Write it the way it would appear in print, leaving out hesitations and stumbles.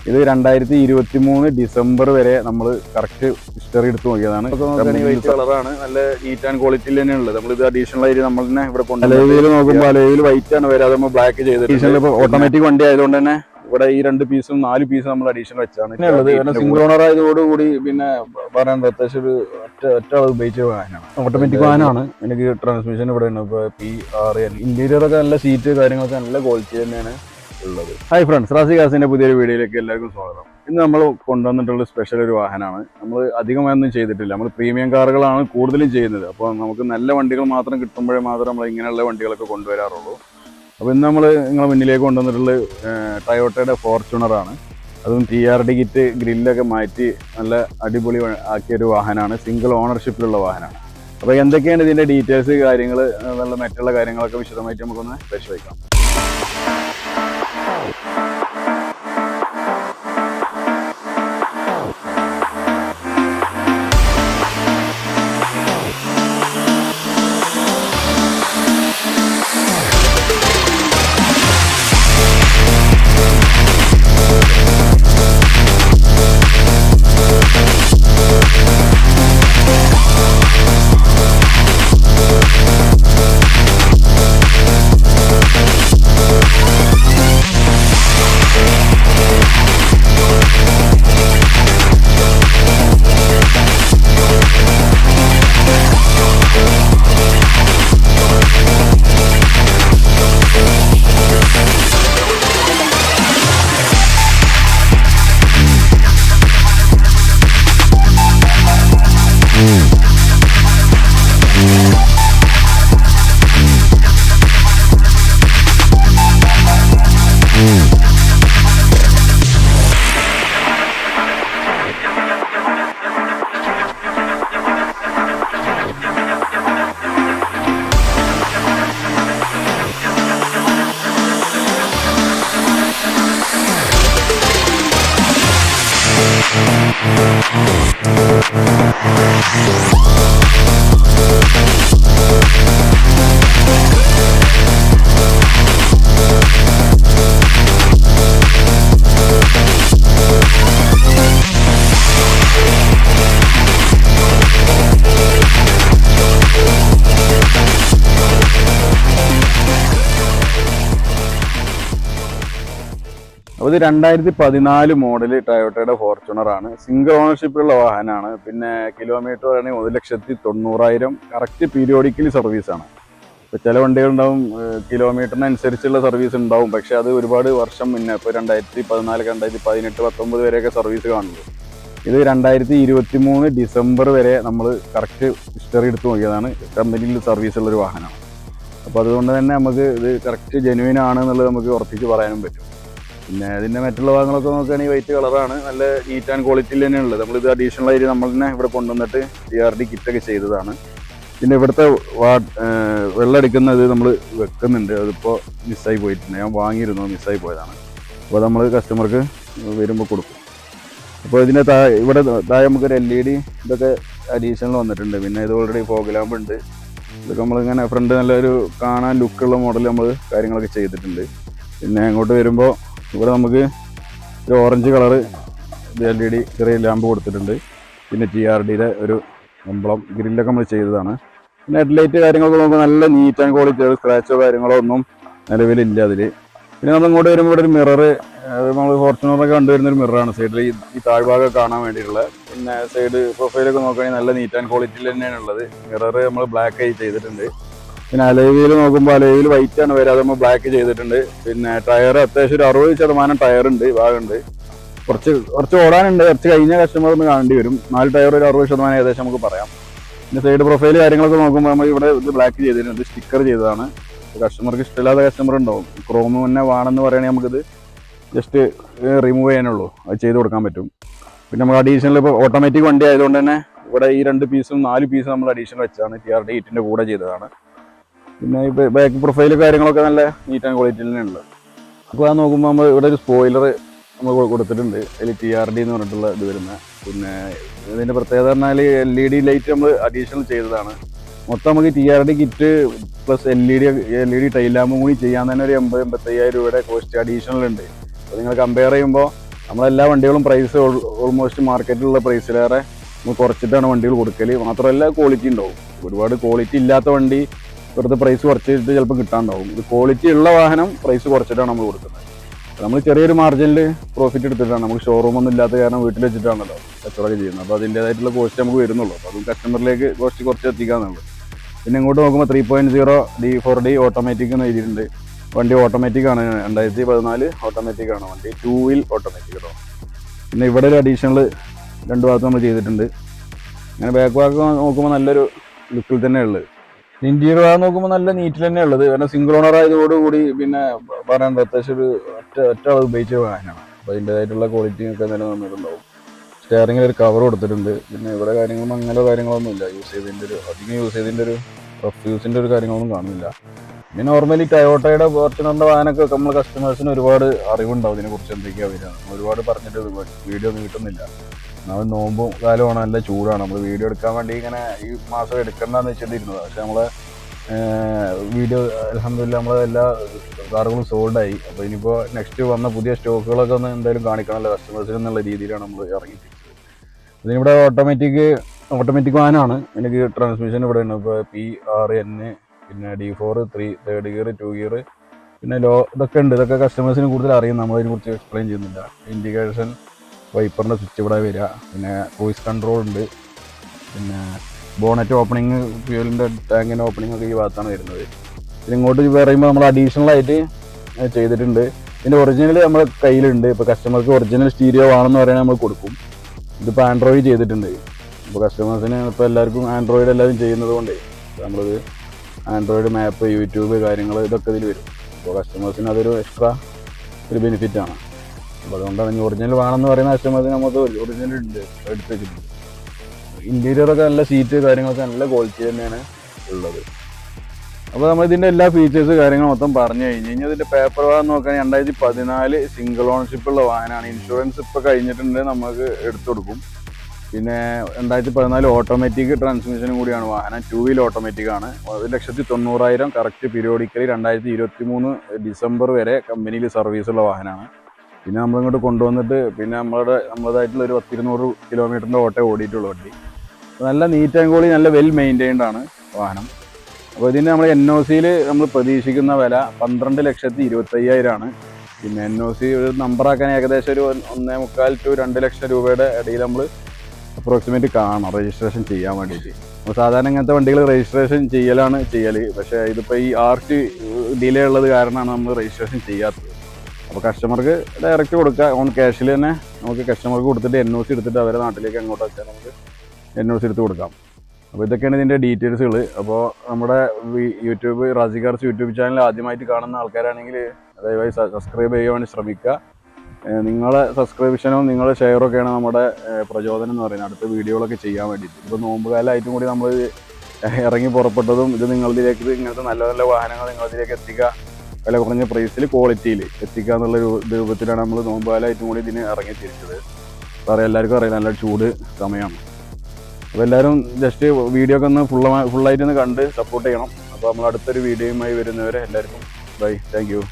ഇത് 2023 ഡിസംബർ വരെ നമ്മൾ കറക്റ്റ് ഹിസ്റ്ററി എടുത്ത് നോക്കിയതാണ്. വൈറ്റ് കളറാണ്, നല്ല നീറ്റ് ആൻഡ് ക്വാളിറ്റിയിൽ തന്നെ ഉള്ളത്. നമ്മൾ ഇത് അഡീഷണൽ ആയിട്ട് നമ്മൾ തന്നെ ഇവിടെ അലോയിൽ നോക്കുമ്പോൾ അലോയിൽ വൈറ്റ് ആണ് വരെ, അത് നമ്മൾ ബ്ലാക്ക് ചെയ്തിട്ട് ഇപ്പോൾ ഓട്ടോമാറ്റിക് വണ്ടി ആയതുകൊണ്ട് തന്നെ ഇവിടെ ഈ 2 പീസും 4 പീസും നമ്മൾ അഡീഷണൽ വെച്ചാണ് ഉള്ളത്. സിംഗിൾ ഓണർ ആയതോടുകൂടി പിന്നെ പറയാൻ അത്യാവശ്യം ഒരു ഒറ്റ ഉപയോഗിച്ച വാഹനമാണ്, ഓട്ടോമാറ്റിക് വാഹനമാണ്. എനിക്ക് ട്രാൻസ്മിഷൻ ഇവിടെ ഉണ്ട്. ഇപ്പോൾ PR ഇന്റീരിയർ ഒക്കെ നല്ല സീറ്റ് കാര്യങ്ങളൊക്കെ നല്ല ക്വാളിറ്റി തന്നെയാണ് ഉള്ളത്. ഹായ് ഫ്രണ്ട്സ്, റാസി കാസിന്റെ പുതിയൊരു വീഡിയോയിലേക്ക് എല്ലാവർക്കും സ്വാഗതം. ഇന്ന് നമ്മൾ കൊണ്ടുവന്നിട്ടുള്ള സ്പെഷ്യൽ ഒരു വാഹനമാണ്. നമ്മൾ അധികമായൊന്നും ചെയ്തിട്ടില്ല, നമ്മൾ പ്രീമിയം കാറുകളാണ് കൂടുതലും ചെയ്യുന്നത്. അപ്പോൾ നമുക്ക് നല്ല വണ്ടികൾ മാത്രം കിട്ടുമ്പോഴേ മാത്രം നമ്മൾ ഇങ്ങനെയുള്ള വണ്ടികളൊക്കെ കൊണ്ടുവരാറുള്ളൂ. അപ്പോൾ ഇന്ന് നമ്മൾ നിങ്ങളെ മുന്നിലേക്ക് കൊണ്ടുവന്നിട്ടുള്ളത് ടൊയോട്ടയുടെ ഫോർച്യൂണറാണ്. അതും TRD കിറ്റ് ഗ്രില്ലൊക്കെ മാറ്റി നല്ല അടിപൊളി ആക്കിയൊരു വാഹനമാണ്, സിംഗിൾ ഓണർഷിപ്പിലുള്ള വാഹനമാണ്. അപ്പോൾ എന്തൊക്കെയാണ് ഇതിൻ്റെ ഡീറ്റെയിൽസ് കാര്യങ്ങൾ, നല്ല മറ്റുള്ള കാര്യങ്ങളൊക്കെ വിശദമായിട്ട് നമുക്കൊന്ന് പരിശോധിക്കാം. അപ്പോൾ ഇത് 2014 മോഡൽ ടൊയോട്ടയുടെ ഫോർച്യൂണറാണ്, സിംഗിൾ ഓണർഷിപ്പിലുള്ള വാഹനമാണ്. പിന്നെ കിലോമീറ്റർ പറയുകയാണെങ്കിൽ 1,90,000 കറക്റ്റ് പീരിയോഡിക്കലി സർവീസാണ്. ഇപ്പോൾ ചില വണ്ടികളുണ്ടാവും കിലോമീറ്ററിനനുസരിച്ചുള്ള സർവീസ് ഉണ്ടാവും, പക്ഷേ അത് ഒരുപാട് വർഷം മുന്നേ, ഇപ്പോൾ 2014, 2018, 2019 വരെയൊക്കെ സർവീസ് കാണുള്ളൂ. ഇത് 2023 ഡിസംബർ വരെ നമ്മൾ കറക്റ്റ് ഹിസ്റ്ററി എടുത്ത് നോക്കിയതാണ്, കമ്പനിയിൽ സർവീസുള്ളൊരു വാഹനമാണ്. അപ്പോൾ അതുകൊണ്ട് തന്നെ നമുക്ക് ഇത് കറക്റ്റ് ജെനുവിൻ ആണ് എന്നുള്ളത് നമുക്ക് ഉറപ്പിച്ച് പറയാനും പറ്റും. പിന്നെ അതിൻ്റെ മറ്റുള്ള ഭാഗങ്ങളൊക്കെ നോക്കുകയാണെങ്കിൽ വൈറ്റ് കളറാണ്, നല്ല നീറ്റ് ആൻഡ് ക്വാളിറ്റിയിൽ തന്നെയാണ് ഉള്ളത്. നമ്മളിത് അഡീഷണൽ ആയിട്ട് നമ്മൾ തന്നെ ഇവിടെ കൊണ്ടുവന്നിട്ട് TRD കിറ്റൊക്കെ ചെയ്തതാണ്. പിന്നെ ഇവിടുത്തെ വെള്ളം അടിക്കുന്നത് നമ്മൾ വെക്കുന്നുണ്ട്, അതിപ്പോൾ മിസ്സായി പോയിട്ടുണ്ട്. ഞാൻ വാങ്ങിയിരുന്നു, മിസ്സായി പോയതാണ്. അപ്പോൾ നമ്മൾ കസ്റ്റമർക്ക് വരുമ്പോൾ കൊടുക്കും. അപ്പോൾ ഇതിൻ്റെ ഇവിടെ താഴെ നമുക്കൊരു LED ഇതൊക്കെ അഡീഷണൽ വന്നിട്ടുണ്ട്. പിന്നെ ഇത് ഓൾറെഡി ഫോഗ് ലാമ്പ് ഉണ്ട്. ഇതൊക്കെ നമ്മളിങ്ങനെ ഫ്രണ്ട് നല്ലൊരു കാണാൻ ലുക്കുള്ള മോഡൽ നമ്മൾ കാര്യങ്ങളൊക്കെ ചെയ്തിട്ടുണ്ട്. പിന്നെ അങ്ങോട്ട് വരുമ്പോൾ ഇവിടെ നമുക്ക് ഒരു ഓറഞ്ച് കളറ് LED ചെറിയ ലാമ്പ് കൊടുത്തിട്ടുണ്ട്. പിന്നെ TRDയുടെ ഒരു എംബ്ലം ഗ്രില്ലൊക്കെ നമ്മൾ ചെയ്തതാണ്. പിന്നെ ഹെഡ്ലൈറ്റ് കാര്യങ്ങളൊക്കെ നമുക്ക് നല്ല നീറ്റ് ആൻഡ് ക്വാളിറ്റി, സ്ക്രാച്ചോ കാര്യങ്ങളോ ഒന്നും നിലവിലില്ല അതിൽ. പിന്നെ നമ്മൾ ഇങ്ങോട്ട് വരുമ്പോൾ ഇവിടെ ഒരു മിററ്, നമ്മൾ ഫോർച്യൂണറൊക്കെ കണ്ടുവരുന്ന ഒരു മിററാണ് സൈഡിൽ ഈ താഴ്ഭാഗം കാണാൻ വേണ്ടിയിട്ടുള്ള. പിന്നെ സൈഡ് പ്രൊഫൈലൊക്കെ നോക്കുകയാണെങ്കിൽ നല്ല നീറ്റ് ആൻഡ് ക്വാളിറ്റിയിൽ തന്നെയാണ് ഉള്ളത്. മിററ് നമ്മൾ ബ്ലാക്ക് ആയി ചെയ്തിട്ടുണ്ട്. പിന്നെ അലോയിൽ നോക്കുമ്പോൾ അലോയിൽ വൈറ്റ് ആണ് വരെ, അത് നമ്മൾ ബ്ലാക്ക് ചെയ്തിട്ടുണ്ട്. പിന്നെ ടയർ അത്യാവശ്യം ഒരു 60% ടയർ ഉണ്ട്, ഭാഗമുണ്ട്. കുറച്ച് ഓടാനുണ്ട്, കുറച്ച് കഴിഞ്ഞ കസ്റ്റമർ ഒന്ന് കാണേണ്ടി വരും. 4 ടയർ ഒരു 60% ഏകദേശം നമുക്ക് പറയാം. പിന്നെ സൈഡ് പ്രൊഫൈൽ കാര്യങ്ങളൊക്കെ നോക്കുമ്പോൾ നമ്മൾ ഇവിടെ ഇത് ബ്ലാക്ക് ചെയ്തിട്ടുണ്ട്, സ്റ്റിക്കർ ചെയ്തതാണ്. കസ്റ്റമർക്ക് ഇഷ്ടമില്ലാത്ത കസ്റ്റമർ ഉണ്ടാവും, ക്രോം തന്നെ വേണമെന്ന് പറയുകയാണെങ്കിൽ നമുക്കിത് ജസ്റ്റ് റിമൂവ് ചെയ്യാനുള്ളൂ, അത് ചെയ്ത് കൊടുക്കാൻ പറ്റും. പിന്നെ നമ്മൾ അഡീഷണൽ ഇപ്പോൾ ഓട്ടോമാറ്റിക് വണ്ടി ആയതുകൊണ്ട് തന്നെ ഇവിടെ ഈ 2 പീസും 4 പീസും നമ്മൾ അഡീഷണൽ വെച്ചാണ്, TRD കിറ്റിൻ്റെ കൂടെ ചെയ്തതാണ്. പിന്നെ ഈ ബാക്ക് പ്രൊഫൈൽ കാര്യങ്ങളൊക്കെ നല്ല നീറ്റ് ആൻഡ് ക്വാളിറ്റിയിൽ തന്നെ ഉള്ളത്. അപ്പോൾ അത് നോക്കുമ്പോൾ നമ്മൾ ഇവിടെ ഒരു സ്പോയിലർ നമ്മൾ കൊടുത്തിട്ടുണ്ട്, അതിൽ TRD എന്ന് പറഞ്ഞിട്ടുള്ള ഇത് വരുന്നത്. പിന്നെ ഇതിൻ്റെ പ്രത്യേകത പറഞ്ഞാൽ LED ലൈറ്റ് നമ്മൾ അഡീഷണൽ ചെയ്തതാണ്. മൊത്തം നമുക്ക് TRD kit plus LED tile ലാമ്പും കൂടി ചെയ്യാൻ തന്നെ ഒരു 80-85,000 രൂപയുടെ കോസ്റ്റ് അഡീഷണൽ ഉണ്ട്. അപ്പോൾ നിങ്ങൾ കമ്പയർ ചെയ്യുമ്പോൾ നമ്മളെല്ലാ വണ്ടികളും പ്രൈസ് ഓൾമോസ്റ്റ് മാർക്കറ്റിലുള്ള പ്രൈസിലേറെ നമ്മൾ കുറച്ചിട്ടാണ് വണ്ടികൾ കൊടുക്കൽ. മാത്രമല്ല ക്വാളിറ്റി ഉണ്ടാവും. ഒരുപാട് ക്വാളിറ്റി ഇല്ലാത്ത വണ്ടി വെറുതെ പ്രൈസ് കുറച്ചിട്ട് ചിലപ്പോൾ കിട്ടാണ്ടാവും. ഇത് ക്വാളിറ്റി ഉള്ള വാഹനം പ്രൈസ് കുറച്ചിട്ടാണ് നമ്മൾ കൊടുക്കുന്നത്. നമ്മൾ ചെറിയൊരു മാർജിനിൽ പ്രോഫിറ്റ് എടുത്തിട്ടാണ്, നമുക്ക് ഷോറൂമൊന്നും ഇല്ലാത്ത കാരണം വീട്ടിൽ വെച്ചിട്ടാണല്ലോ കച്ചവടം ചെയ്യുന്നത്. അപ്പോൾ അതിൻ്റേതായിട്ടുള്ള കോസ്റ്റ് നമുക്ക് വരുന്നുള്ളൂ. അപ്പോൾ അതും കസ്റ്റമറിലേക്ക് കോസ്റ്റ് കുറച്ച് എത്തിക്കാന്നുള്ളൂ. പിന്നെ ഇങ്ങോട്ട് നോക്കുമ്പോൾ 3.0 D4D ഓട്ടോമാറ്റിക് എന്ന് എഴുതിയിട്ടുണ്ട്. വണ്ടി ഓട്ടോമാറ്റിക് ആണ്, 2014 ഓട്ടോമാറ്റിക് ആണ് വണ്ടി, 2 വീൽ ഓട്ടോമാറ്റിക് കേട്ടോ. പിന്നെ ഇവിടെ ഒരു അഡീഷണൽ 2 ഭാഗത്ത് നമ്മൾ ചെയ്തിട്ടുണ്ട്. അങ്ങനെ ബാക്ക് ഭാഗം നോക്കുമ്പോൾ നല്ലൊരു ലുക്കിൽ തന്നെ ഉള്ളത്. ഇന്റീരിയർ ഭാഗം നോക്കുമ്പോൾ നല്ല നീറ്റിൽ തന്നെ ഉള്ളത്. കാരണം സിംഗിൾ ഓണർ ആയതോടുകൂടി പിന്നെ പറയാൻ അത്യാവശ്യം ഒരു ഒറ്റ ആൾ ഉപയോഗിച്ച വാഹനമാണ്. അപ്പോൾ അതിൻ്റെതായിട്ടുള്ള ക്വാളിറ്റി ഒക്കെ തന്നെ വന്നിട്ടുണ്ടാവും. സ്റ്റിയറിംഗിൽ ഒരു കവർ കൊടുത്തിട്ടുണ്ട്. പിന്നെ ഇവിടെ കാര്യങ്ങളും അങ്ങനെ കാര്യങ്ങളൊന്നും ഇല്ല. അധികം യൂസ് ചെയ്തതിൻ്റെ ഒരു റഫ് യൂസിൻ്റെ ഒരു കാര്യങ്ങളൊന്നും കാണുന്നില്ല. പിന്നെ നോർമലി ടയോട്ടയുടെ ഫോർച്യൂണറിൻ്റെ വാഹനമൊക്കെ നമ്മൾ കസ്റ്റമേഴ്സിന് ഒരുപാട് അറിവുണ്ടാവും ഇതിനെക്കുറിച്ച് എന്തൊക്കെയാണ് വരിക. ഒരുപാട് പറഞ്ഞിട്ട് വീഡിയോ ഒന്നും കിട്ടുന്നില്ല. നമ്മൾ നോമ്പും കാലമാണ്, നല്ല ചൂടാണ്. നമ്മൾ വീഡിയോ എടുക്കാൻ വേണ്ടി ഇങ്ങനെ ഈ മാസം എടുക്കണ്ടെന്ന് വെച്ചിട്ടിരുന്നത്. പക്ഷെ നമ്മളെ വീഡിയോ അൽഹംദുലില്ലാ നമ്മളെ എല്ലാ കാറുകളും സോൾഡായി. അപ്പോൾ ഇനിയിപ്പോൾ നെക്സ്റ്റ് വന്ന പുതിയ സ്റ്റോക്കുകളൊക്കെ ഒന്ന് എന്തായാലും കാണിക്കണമല്ലോ കസ്റ്റമേഴ്സിന് എന്നുള്ള രീതിയിലാണ് നമ്മൾ ഇറങ്ങിത്തിരിച്ചത്. ഇതിനിവിടെ ഓട്ടോമാറ്റിക് വാഹനമാണ്. എനിക്ക് ട്രാൻസ്മിഷൻ ഇവിടെ ഉണ്ട്. ഇപ്പോൾ PR-N, പിന്നെ D4, 3 തേർഡ് ഗിയർ, 2 ഗിയർ, പിന്നെ ഇതൊക്കെ ഉണ്ട്. ഇതൊക്കെ കസ്റ്റമേഴ്സിന് കൂടുതൽ അറിയും, നമ്മളതിനെക്കുറിച്ച് എക്സ്പ്ലെയിൻ ചെയ്യുന്നില്ല. ഇൻഡിക്കേഷൻ, വൈപ്പറിൻ്റെ സ്വിച്ച് ഇവിടെ വരിക, പിന്നെ വോയിസ് കൺട്രോൾ ഉണ്ട്, പിന്നെ ബോണറ്റ് ഓപ്പണിങ്, ഫ്യൂവലിൻ്റെ ടാങ്കിൻ്റെ ഓപ്പണിംഗ് ഒക്കെ ഈ ഭാഗത്താണ് വരുന്നത്. പിന്നെ ഇങ്ങോട്ട് പറയുമ്പോൾ നമ്മൾ അഡീഷണൽ ആയിട്ട് ചെയ്തിട്ടുണ്ട്. ഇതിൻ്റെ ഒറിജിനൽ നമ്മുടെ കയ്യിലുണ്ട്. ഇപ്പോൾ കസ്റ്റമർക്ക് ഒറിജിനൽ സ്റ്റീരിയോ ആണെന്ന് പറയാൻ നമ്മൾ കൊടുക്കും. ഇതിപ്പോൾ ആൻഡ്രോയിഡ് ചെയ്തിട്ടുണ്ട്. ഇപ്പോൾ കസ്റ്റമേഴ്സിന് ഇപ്പോൾ എല്ലാവർക്കും ആൻഡ്രോയിഡ് എല്ലാവരും ചെയ്യുന്നത് കൊണ്ട് നമ്മളിത് ആൻഡ്രോയിഡ് മാപ്പ്, യൂട്യൂബ് കാര്യങ്ങൾ ഇതൊക്കെ ഇതിൽ വരും. അപ്പോൾ കസ്റ്റമേഴ്സിന് അതൊരു എക്സ്ട്രാ ഒരു ബെനിഫിറ്റാണ്. അപ്പോൾ അതുകൊണ്ടാണ് ഇനി ഒറിജിനൽ വേണമെന്ന് പറയുന്ന കസ്റ്റമേഴ്സിന് നമുക്ക് ഒറിജിനൽ ഉണ്ട് എടുത്ത് വെച്ചിട്ടുണ്ട്. ഇൻറ്റീരിയറൊക്കെ നല്ല സീറ്റ് കാര്യങ്ങളൊക്കെ നല്ല ക്വാളിറ്റി തന്നെയാണ് ഉള്ളത്. അപ്പോൾ നമ്മളിതിൻ്റെ എല്ലാ ഫീച്ചേഴ്സ് കാര്യങ്ങളും മൊത്തം പറഞ്ഞു കഴിഞ്ഞാൽ ഇതിൻ്റെ പേപ്പർ ഭാഗം നോക്കുകയാണെങ്കിൽ 2014 സിംഗിൾ ഓണർഷിപ്പുള്ള വാഹനമാണ്. ഇൻഷുറൻസ് ഇപ്പോൾ കഴിഞ്ഞിട്ടുണ്ട്, നമുക്ക് എടുത്തു കൊടുക്കും. പിന്നെ 2014 ഓട്ടോമാറ്റിക് ട്രാൻസ്മിഷനും കൂടിയാണ് വാഹനം. 2 വീൽ ഓട്ടോമാറ്റിക് ആണ്. 1,90,000 കറക്റ്റ് പീരിയോഡിക്കലി 2023 ഡിസംബർ വരെ കമ്പനിയിൽ സർവീസുള്ള വാഹനമാണ്. പിന്നെ നമ്മളിങ്ങോട്ട് കൊണ്ടുവന്നിട്ട് പിന്നെ നമ്മളതായിട്ടുള്ള ഒരു 100-200 കിലോമീറ്ററിൻ്റെ ഓട്ടേ ഓടിയിട്ടുള്ള വണ്ടി. നല്ല നീറ്റ് ആൻഡ് ക്വാളിറ്റി, നല്ല വെൽ മെയിൻറ്റൈൻഡ് ആണ് വാഹനം. അപ്പോൾ ഇതിൻ്റെ നമ്മൾ NOCയിൽ നമ്മൾ പ്രതീക്ഷിക്കുന്ന വില 12,25,000 ആണ്. പിന്നെ NOC ഒരു നമ്പറാക്കാൻ ഏകദേശം ഒരു 1.25 to 2 ലക്ഷം രൂപയുടെ ഇടയിൽ നമ്മൾ അപ്രോക്സിമേറ്റ് കാണണം രജിസ്ട്രേഷൻ ചെയ്യാൻ വേണ്ടിയിട്ട്. അപ്പോൾ സാധാരണ ഇങ്ങനത്തെ വണ്ടികൾ രജിസ്ട്രേഷൻ ചെയ്യൽ. പക്ഷേ ഇതിപ്പോൾ ഈ ആർച്ച് ഡിലേ ഉള്ളത് കാരണമാണ് നമ്മൾ രജിസ്ട്രേഷൻ ചെയ്യാത്തത്. അപ്പോൾ കസ്റ്റമർക്ക് ഡയറക്റ്റ് കൊടുക്കുക, ഓൺ ക്യാഷിൽ തന്നെ നമുക്ക് കസ്റ്റമർക്ക് കൊടുത്തിട്ട് NOC എടുത്തിട്ട് അവരെ നാട്ടിലേക്ക് അങ്ങോട്ടൊക്കെ നമുക്ക് NOC എടുത്ത് കൊടുക്കാം. അപ്പോൾ ഇതൊക്കെയാണ് ഇതിൻ്റെ ഡീറ്റെയിൽസുകൾ. അപ്പോൾ നമ്മുടെ റാസി കാർസ് യൂട്യൂബ് ചാനൽ ആദ്യമായിട്ട് കാണുന്ന ആൾക്കാരാണെങ്കിൽ ദയവായി സബ്സ്ക്രൈബ് ചെയ്യാൻ വേണ്ടി ശ്രമിക്കുക. നിങ്ങളെ സബ്സ്ക്രിപ്ഷനും നിങ്ങളുടെ ഷെയറൊക്കെയാണ് നമ്മുടെ പ്രചോദനം എന്ന് പറയുന്നത് അടുത്ത വീഡിയോകളൊക്കെ ചെയ്യാൻ വേണ്ടിയിട്ട്. ഇപ്പോൾ നോമ്പ് കാലമായിട്ടും കൂടി നമ്മൾ ഇറങ്ങി പുറപ്പെട്ടതും ഇത് നിങ്ങളിലേക്ക് ഇങ്ങനത്തെ നല്ല നല്ല വാഹനങ്ങൾ നിങ്ങളിലേക്ക് എത്തിക്കുക, വില കുറഞ്ഞ പ്രൈസിൽ ക്വാളിറ്റിയിൽ എത്തിക്കുക എന്നുള്ളൊരു രൂപത്തിലാണ് നമ്മൾ നോമ്പ് കാലമായിട്ടും കൂടി ഇതിന് ഇറങ്ങി തിരിച്ചത്. പറയാം, എല്ലാവർക്കും അറിയാം നല്ല ചൂട് സമയമാണ്. അപ്പോൾ എല്ലാവരും ജസ്റ്റ് വീഡിയോ ഒക്കെ ഒന്ന് ഫുള്ളായിട്ടൊന്ന് കണ്ട് സപ്പോർട്ട് ചെയ്യണം. അപ്പോൾ നമ്മൾ അടുത്തൊരു വീഡിയോയുമായി വരുന്നവരെ എല്ലാവർക്കും ബൈ, താങ്ക് യു.